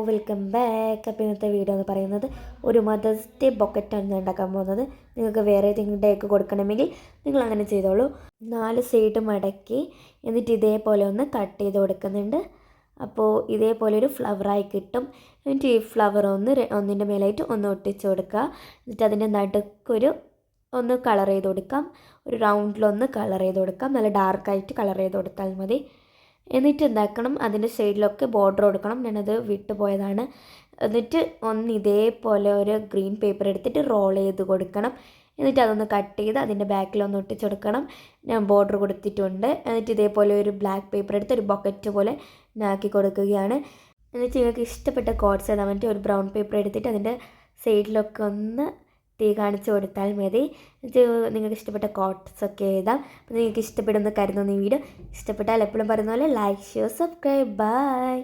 Welcome back. അപ്പോൾ ഇന്നത്തെ video എന്ന് പറയുന്നത് ഒരു മദേഴ്സ് ഡേ ബൊക്കറ്റാണ് ഞാൻ ഉണ്ടാക്കാൻ പോകുന്നത്. നിങ്ങൾക്ക് വേറെ ഏതെങ്കിലും ഡേ ഒക്കെ കൊടുക്കണമെങ്കിൽ നിങ്ങൾ അങ്ങനെ ചെയ്തോളൂ. 4 സൈഡ് മടക്കി എന്നിട്ട് ഇതേപോലെ ഒന്ന് കട്ട് ചെയ്ത് കൊടുക്കുന്നുണ്ട്. അപ്പോൾ ഇതേപോലെ ഒരു ഫ്ലവറായി കിട്ടും. എന്നിട്ട് ഈ ഫ്ലവർ ഒന്നിൻ്റെ മേലായിട്ട് ഒന്ന് ഒട്ടിച്ച് കൊടുക്കുക. എന്നിട്ട് അതിൻ്റെ നടുക്കൊരു ഒന്ന് കളർ ചെയ്ത് കൊടുക്കാം. ഒരു റൗണ്ടിലൊന്ന് കളർ ചെയ്ത് കൊടുക്കാം. നല്ല ഡാർക്കായിട്ട് കളർ ചെയ്ത് കൊടുത്താൽ മതി. എന്നിട്ട് എന്താക്കണം, അതിൻ്റെ സൈഡിലൊക്കെ ബോർഡർ കൊടുക്കണം. ഞാനത് വിട്ടുപോയതാണ്. എന്നിട്ട് ഒന്ന് ഇതേപോലെ ഒരു ഗ്രീൻ പേപ്പർ എടുത്തിട്ട് റോൾ ചെയ്ത് കൊടുക്കണം. എന്നിട്ട് അതൊന്ന് കട്ട് ചെയ്ത് അതിൻ്റെ ബാക്കിലൊന്ന് ഒട്ടിച്ച് കൊടുക്കണം. ഞാൻ ബോർഡർ കൊടുത്തിട്ടുണ്ട്. എന്നിട്ട് ഇതേപോലെ ഒരു ബ്ലാക്ക് പേപ്പർ എടുത്ത് ഒരു ബൊക്കറ്റ് പോലെ ആക്കി കൊടുക്കുകയാണ്. എന്നിട്ട് നിങ്ങൾക്ക് ഇഷ്ടപ്പെട്ട കോഡ്സ് എഴുതാൻ വേണ്ടി ഒരു ബ്രൗൺ പേപ്പർ എടുത്തിട്ട് അതിൻ്റെ സൈഡിലൊക്കെ ഒന്ന് തീ കാണിച്ച് കൊടുത്താൽ മതി. എന്നിട്ട് നിങ്ങൾക്ക് ഇഷ്ടപ്പെട്ട കോട്ട്സൊക്കെ എഴുതാം. അപ്പോൾ നിങ്ങൾക്ക് ഇഷ്ടപ്പെടുന്ന കരുതുന്ന ഈ വീഡിയോ ഇഷ്ടപ്പെട്ടാൽ എപ്പോഴും പറയുന്ന പോലെ ലൈക്ക്, ഷെയർ, സബ്സ്ക്രൈബ്. ബൈ.